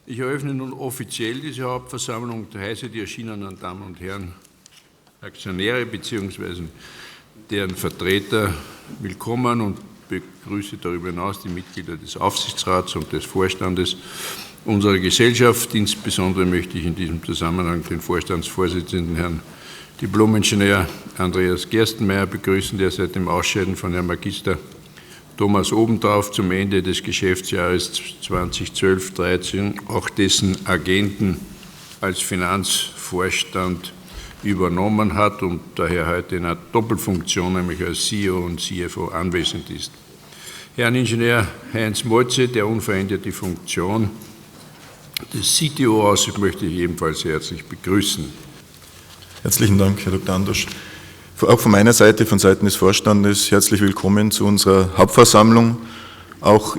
Ich eröffne nun offiziell diese Hauptversammlung und heiße die erschienenen Damen und Herren Aktionäre bzw. deren Vertreter willkommen und begrüße darüber hinaus die Mitglieder des Aufsichtsrats und des Vorstandes unserer Gesellschaft. Insbesondere möchte ich in diesem Zusammenhang den Vorstandsvorsitzenden, Herrn Diplom-Ingenieur Andreas Gerstenmaier, begrüßen, der seit dem Ausscheiden von Herrn Magister Thomas Obendrauf zum Ende des Geschäftsjahres 2012/13 auch dessen Agenten als Finanzvorstand übernommen hat und daher heute in einer Doppelfunktion, nämlich als CEO und CFO, anwesend ist. Herrn Ingenieur Heinz Moltze, der unverändert die Funktion des CTO ausübt, möchte ich ebenfalls herzlich begrüßen. Herzlichen Dank, Herr Dr. Andosch. Auch von meiner Seite, von Seiten des Vorstandes, herzlich willkommen zu unserer Hauptversammlung.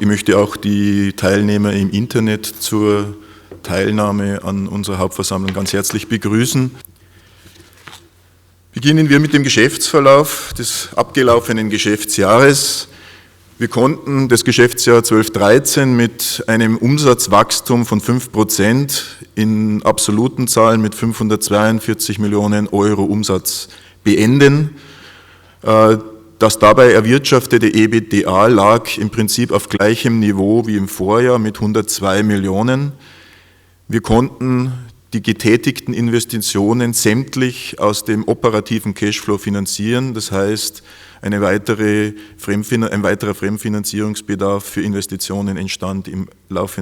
Ich möchte auch die Teilnehmer im Internet zur Teilnahme an unserer Hauptversammlung ganz herzlich begrüßen. Beginnen wir mit dem Geschäftsverlauf des abgelaufenen Geschäftsjahres. Wir konnten das Geschäftsjahr 12/13 mit einem Umsatzwachstum von 5% in absoluten Zahlen mit 542 Millionen Euro Umsatz beenden. Das dabei erwirtschaftete EBITDA lag im Prinzip auf gleichem Niveau wie im Vorjahr mit 102 Millionen. Wir konnten die getätigten Investitionen sämtlich aus dem operativen Cashflow finanzieren. Das heißt, ein weiterer Fremdfinanzierungsbedarf für Investitionen entstand im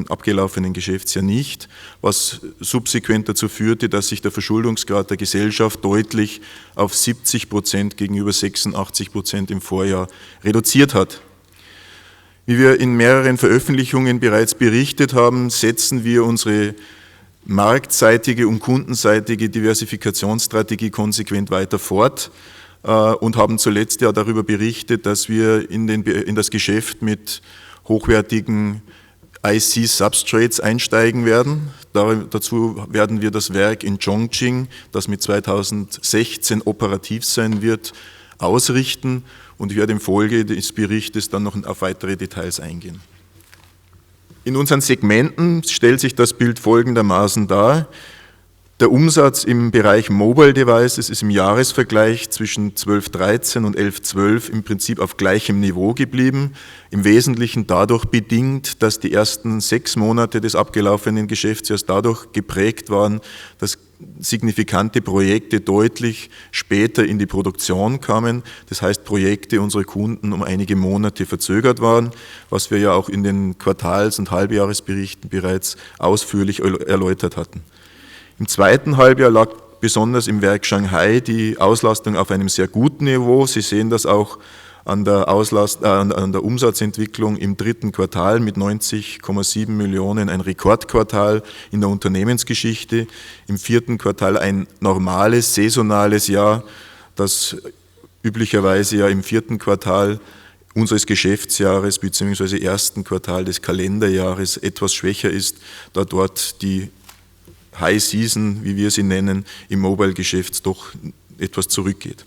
abgelaufenen Geschäftsjahr nicht, was subsequent dazu führte, dass sich der Verschuldungsgrad der Gesellschaft deutlich auf 70% gegenüber 86% im Vorjahr reduziert hat. Wie wir in mehreren Veröffentlichungen bereits berichtet haben, setzen wir unsere marktseitige und kundenseitige Diversifikationsstrategie konsequent weiter fort und haben zuletzt ja darüber berichtet, dass wir in das Geschäft mit hochwertigen IC-Substrates einsteigen werden. Dazu werden wir das Werk in Chongqing, das mit 2016 operativ sein wird, ausrichten und ich werde im Folge des Berichtes dann noch auf weitere Details eingehen. In unseren Segmenten stellt sich das Bild folgendermaßen dar. Der Umsatz im Bereich Mobile Devices ist im Jahresvergleich zwischen 12/13 und 11/12 im Prinzip auf gleichem Niveau geblieben, im Wesentlichen dadurch bedingt, dass die ersten 6 Monate des abgelaufenen Geschäftsjahres dadurch geprägt waren, dass signifikante Projekte deutlich später in die Produktion kamen. Das heißt, Projekte unserer Kunden um einige Monate verzögert waren, was wir ja auch in den Quartals- und Halbjahresberichten bereits ausführlich erläutert hatten. Im zweiten Halbjahr lag besonders im Werk Shanghai die Auslastung auf einem sehr guten Niveau. Sie sehen das auch an der Umsatzentwicklung im dritten Quartal mit 90,7 Millionen, ein Rekordquartal in der Unternehmensgeschichte. Im vierten Quartal ein normales, saisonales Jahr, das üblicherweise ja im vierten Quartal unseres Geschäftsjahres bzw. ersten Quartal des Kalenderjahres etwas schwächer ist, da dort die High Season, wie wir sie nennen, im Mobile-Geschäft doch etwas zurückgeht.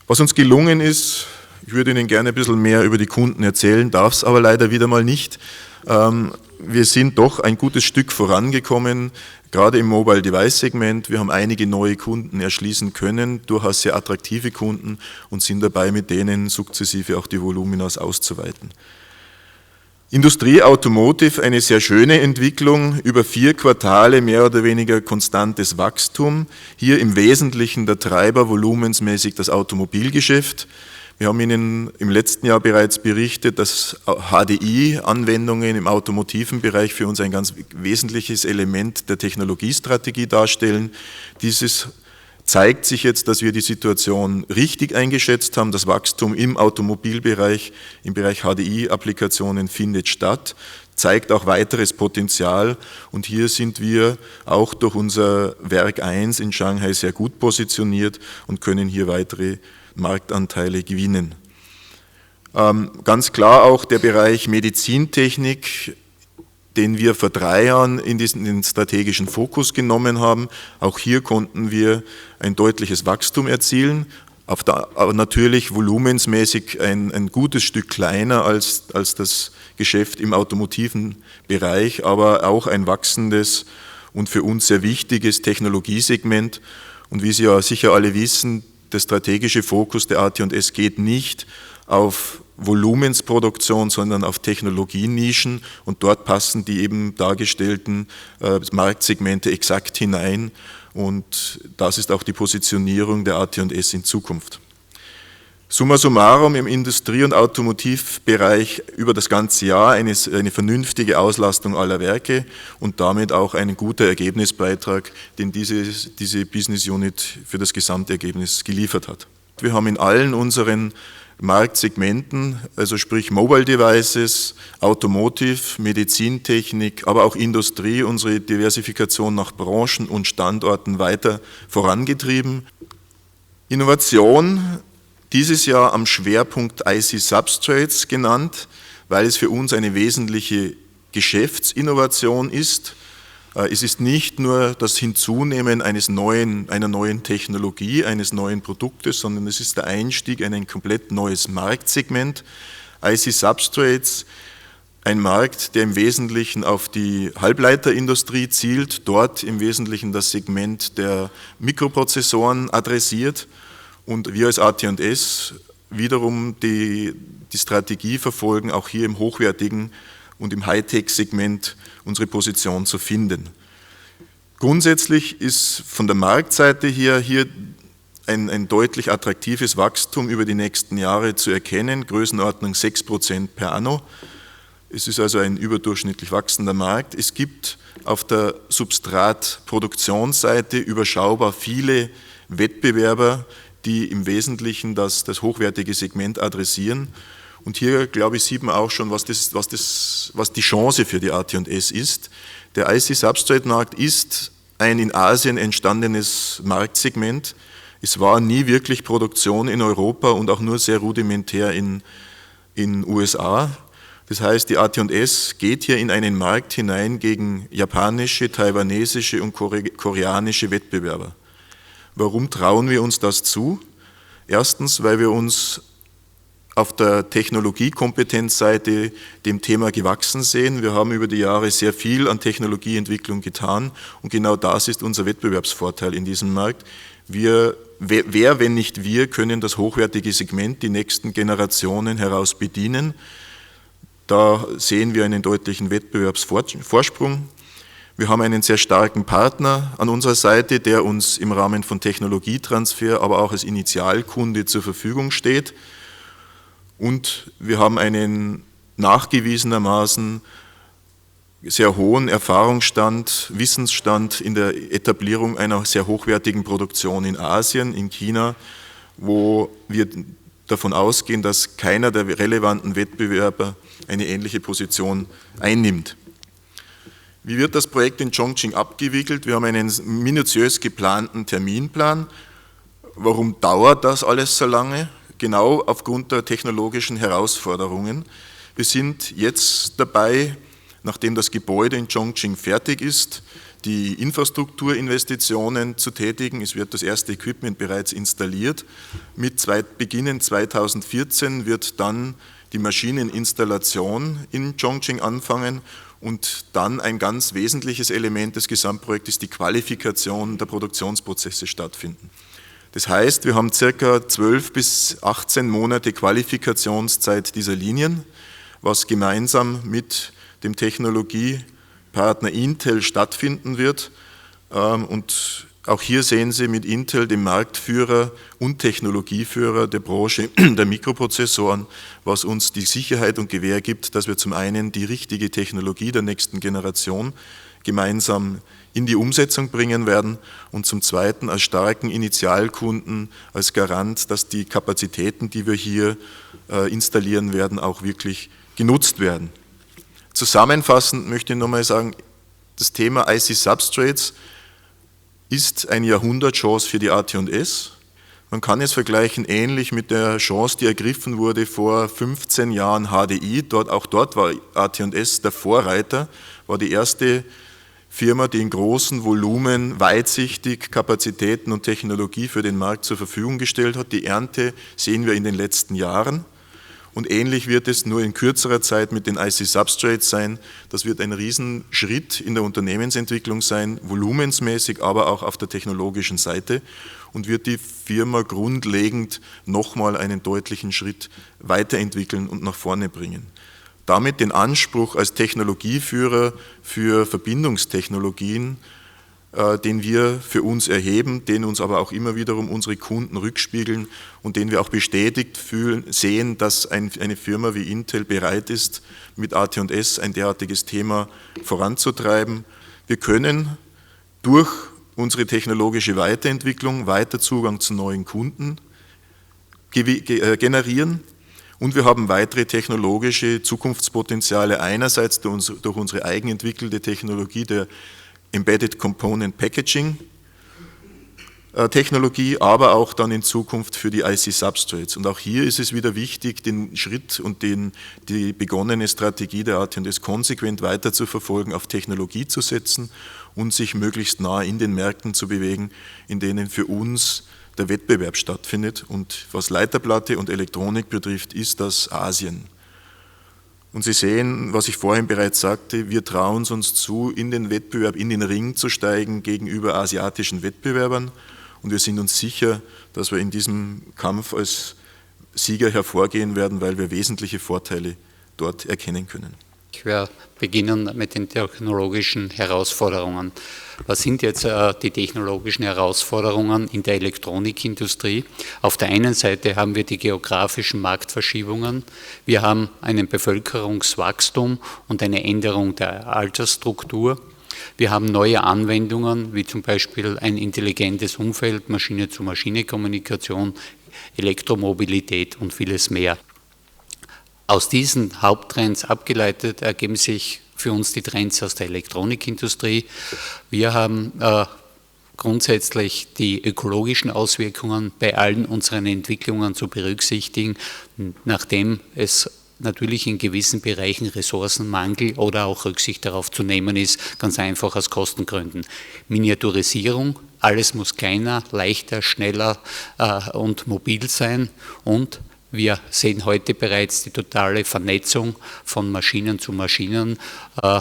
Was uns gelungen ist, ich würde Ihnen gerne ein bisschen mehr über die Kunden erzählen, darf es aber leider wieder mal nicht. Wir sind doch ein gutes Stück vorangekommen, gerade im Mobile-Device-Segment. Wir haben einige neue Kunden erschließen können, durchaus sehr attraktive Kunden und sind dabei, mit denen sukzessive auch die Volumina auszuweiten. Industrie Automotive, eine sehr schöne Entwicklung, über 4 Quartale mehr oder weniger konstantes Wachstum. Hier im Wesentlichen der Treiber volumensmäßig das Automobilgeschäft. Wir haben Ihnen im letzten Jahr bereits berichtet, dass HDI-Anwendungen im automotiven Bereich für uns ein ganz wesentliches Element der Technologiestrategie darstellen. Dieses zeigt sich jetzt, dass wir die Situation richtig eingeschätzt haben. Das Wachstum im Automobilbereich, im Bereich HDI-Applikationen findet statt, zeigt auch weiteres Potenzial und hier sind wir auch durch unser Werk 1 in Shanghai sehr gut positioniert und können hier weitere Marktanteile gewinnen. Ganz klar auch der Bereich Medizintechnik, den wir vor 3 Jahren in den strategischen Fokus genommen haben. Auch hier konnten wir ein deutliches Wachstum erzielen, aber natürlich volumensmäßig ein gutes Stück kleiner als das Geschäft im automotiven Bereich, aber auch ein wachsendes und für uns sehr wichtiges Technologiesegment. Und wie Sie ja sicher alle wissen, der strategische Fokus der AT&S geht nicht auf Volumensproduktion, sondern auf Technologienischen, und dort passen die eben dargestellten Marktsegmente exakt hinein, und das ist auch die Positionierung der AT&S in Zukunft. Summa summarum, im Industrie- und Automotivbereich über das ganze Jahr eine vernünftige Auslastung aller Werke und damit auch ein guter Ergebnisbeitrag, den diese Business Unit für das Gesamtergebnis geliefert hat. Wir haben in allen unseren Marktsegmenten, also sprich Mobile Devices, Automotive, Medizintechnik, aber auch Industrie, unsere Diversifikation nach Branchen und Standorten weiter vorangetrieben. Innovation dieses Jahr am Schwerpunkt IC Substrates genannt, weil es für uns eine wesentliche Geschäftsinnovation ist. Es ist nicht nur das Hinzunehmen einer neuen Technologie, eines neuen Produktes, sondern es ist der Einstieg in ein komplett neues Marktsegment. IC Substrates, ein Markt, der im Wesentlichen auf die Halbleiterindustrie zielt, dort im Wesentlichen das Segment der Mikroprozessoren adressiert, und wir als AT&S wiederum die Strategie verfolgen, auch hier im hochwertigen und im Hightech-Segment unsere Position zu finden. Grundsätzlich ist von der Marktseite hier ein deutlich attraktives Wachstum über die nächsten Jahre zu erkennen, Größenordnung 6% per anno. Es ist also ein überdurchschnittlich wachsender Markt. Es gibt auf der Substratproduktionsseite überschaubar viele Wettbewerber, die im Wesentlichen das hochwertige Segment adressieren. Und hier, glaube ich, sieht man auch schon, was die Chance für die AT&S ist. Der IC-Substrate-Markt ist ein in Asien entstandenes Marktsegment. Es war nie wirklich Produktion in Europa und auch nur sehr rudimentär in USA. Das heißt, die AT&S geht hier in einen Markt hinein gegen japanische, taiwanesische und koreanische Wettbewerber. Warum trauen wir uns das zu? Erstens, weil wir uns auf der Technologiekompetenzseite dem Thema gewachsen sehen. Wir haben über die Jahre sehr viel an Technologieentwicklung getan, und genau das ist unser Wettbewerbsvorteil in diesem Markt. Wer, wenn nicht wir, können das hochwertige Segment die nächsten Generationen heraus bedienen. Da sehen wir einen deutlichen Wettbewerbsvorsprung. Wir haben einen sehr starken Partner an unserer Seite, der uns im Rahmen von Technologietransfer, aber auch als Initialkunde zur Verfügung steht. Und wir haben einen nachgewiesenermaßen sehr hohen Erfahrungsstand, Wissensstand in der Etablierung einer sehr hochwertigen Produktion in Asien, in China, wo wir davon ausgehen, dass keiner der relevanten Wettbewerber eine ähnliche Position einnimmt. Wie wird das Projekt in Chongqing abgewickelt? Wir haben einen minutiös geplanten Terminplan. Warum dauert das alles so lange? Genau aufgrund der technologischen Herausforderungen. Wir sind jetzt dabei, nachdem das Gebäude in Chongqing fertig ist, die Infrastrukturinvestitionen zu tätigen. Es wird das erste Equipment bereits installiert. Beginnend 2014 wird dann die Maschineninstallation in Chongqing anfangen, und dann ein ganz wesentliches Element des Gesamtprojektes, die Qualifikation der Produktionsprozesse stattfinden. Das heißt, wir haben ca. 12 bis 18 Monate Qualifikationszeit dieser Linien, was gemeinsam mit dem Technologiepartner Intel stattfinden wird. Und auch hier sehen Sie mit Intel, dem Marktführer und Technologieführer der Branche der Mikroprozessoren, was uns die Sicherheit und Gewähr gibt, dass wir zum einen die richtige Technologie der nächsten Generation gemeinsam in die Umsetzung bringen werden und zum Zweiten als starken Initialkunden, als Garant, dass die Kapazitäten, die wir hier installieren werden, auch wirklich genutzt werden. Zusammenfassend möchte ich nochmal sagen, das Thema IC Substrates ist eine Jahrhundertchance für die AT&S. Man kann es vergleichen ähnlich mit der Chance, die ergriffen wurde vor 15 Jahren HDI. Auch dort war AT&S der Vorreiter, war die erste Firma, die in großen Volumen weitsichtig Kapazitäten und Technologie für den Markt zur Verfügung gestellt hat. Die Ernte sehen wir in den letzten Jahren. Und ähnlich wird es nur in kürzerer Zeit mit den IC-Substrates sein. Das wird ein Riesenschritt in der Unternehmensentwicklung sein, volumensmäßig, aber auch auf der technologischen Seite, und wird die Firma grundlegend nochmal einen deutlichen Schritt weiterentwickeln und nach vorne bringen. Damit den Anspruch als Technologieführer für Verbindungstechnologien, den wir für uns erheben, den uns aber auch immer wiederum unsere Kunden rückspiegeln und den wir auch bestätigt sehen, dass eine Firma wie Intel bereit ist, mit AT&S ein derartiges Thema voranzutreiben. Wir können durch unsere technologische Weiterentwicklung weiter Zugang zu neuen Kunden generieren, und wir haben weitere technologische Zukunftspotenziale, einerseits durch unsere eigenentwickelte Technologie der Embedded Component Packaging Technologie, aber auch dann in Zukunft für die IC-Substrates. Und auch hier ist es wieder wichtig, den Schritt und die begonnene Strategie der AT&S konsequent weiter zu verfolgen, auf Technologie zu setzen und sich möglichst nah in den Märkten zu bewegen, in denen für uns der Wettbewerb stattfindet. Und was Leiterplatte und Elektronik betrifft, ist das Asien. Und Sie sehen, was ich vorhin bereits sagte, wir trauen es uns zu, in den Wettbewerb, in den Ring zu steigen gegenüber asiatischen Wettbewerbern. Und wir sind uns sicher, dass wir in diesem Kampf als Sieger hervorgehen werden, weil wir wesentliche Vorteile dort erkennen können. Ich werde beginnen mit den technologischen Herausforderungen. Was sind jetzt die technologischen Herausforderungen in der Elektronikindustrie? Auf der einen Seite haben wir die geografischen Marktverschiebungen. Wir haben einen Bevölkerungswachstum und eine Änderung der Altersstruktur. Wir haben neue Anwendungen, wie zum Beispiel ein intelligentes Umfeld, Maschine-zu-Maschine-Kommunikation, Elektromobilität und vieles mehr. Aus diesen Haupttrends abgeleitet ergeben sich für uns die Trends aus der Elektronikindustrie. Wir haben grundsätzlich die ökologischen Auswirkungen bei allen unseren Entwicklungen zu berücksichtigen, nachdem es natürlich in gewissen Bereichen Ressourcenmangel oder auch Rücksicht darauf zu nehmen ist, ganz einfach aus Kostengründen. Miniaturisierung, alles muss kleiner, leichter, schneller und mobil sein, und wir sehen heute bereits die totale Vernetzung von Maschinen zu Maschinen,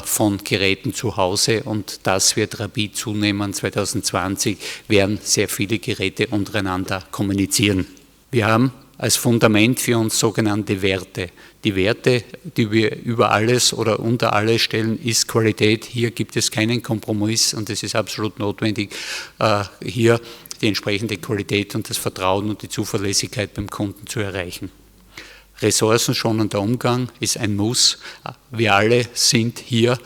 von Geräten zu Hause, und das wird rapid zunehmen. 2020 werden sehr viele Geräte untereinander kommunizieren. Wir haben als Fundament für uns sogenannte Werte. Die Werte, die wir über alles oder unter alles stellen, ist Qualität. Hier gibt es keinen Kompromiss, und es ist absolut notwendig, hier die entsprechende Qualität und das Vertrauen und die Zuverlässigkeit beim Kunden zu erreichen. Ressourcenschonender Umgang ist ein Muss. Wir alle sind hier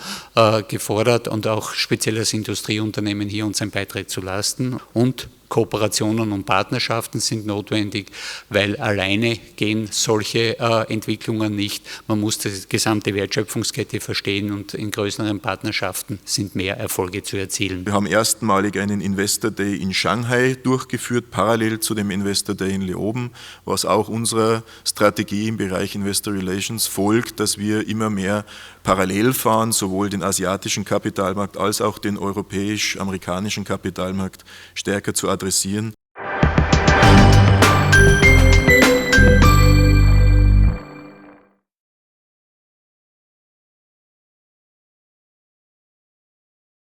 gefordert, und auch speziell als Industrieunternehmen hier unseren Beitrag zu leisten. Und Kooperationen und Partnerschaften sind notwendig, weil alleine gehen solche Entwicklungen nicht. Man muss die gesamte Wertschöpfungskette verstehen, und in größeren Partnerschaften sind mehr Erfolge zu erzielen. Wir haben erstmalig einen Investor Day in Shanghai durchgeführt, parallel zu dem Investor Day in Leoben, was auch unserer Strategie im Bereich Investor Relations folgt, dass wir immer mehr parallel fahren, sowohl den asiatischen Kapitalmarkt als auch den europäisch-amerikanischen Kapitalmarkt stärker zu adressieren.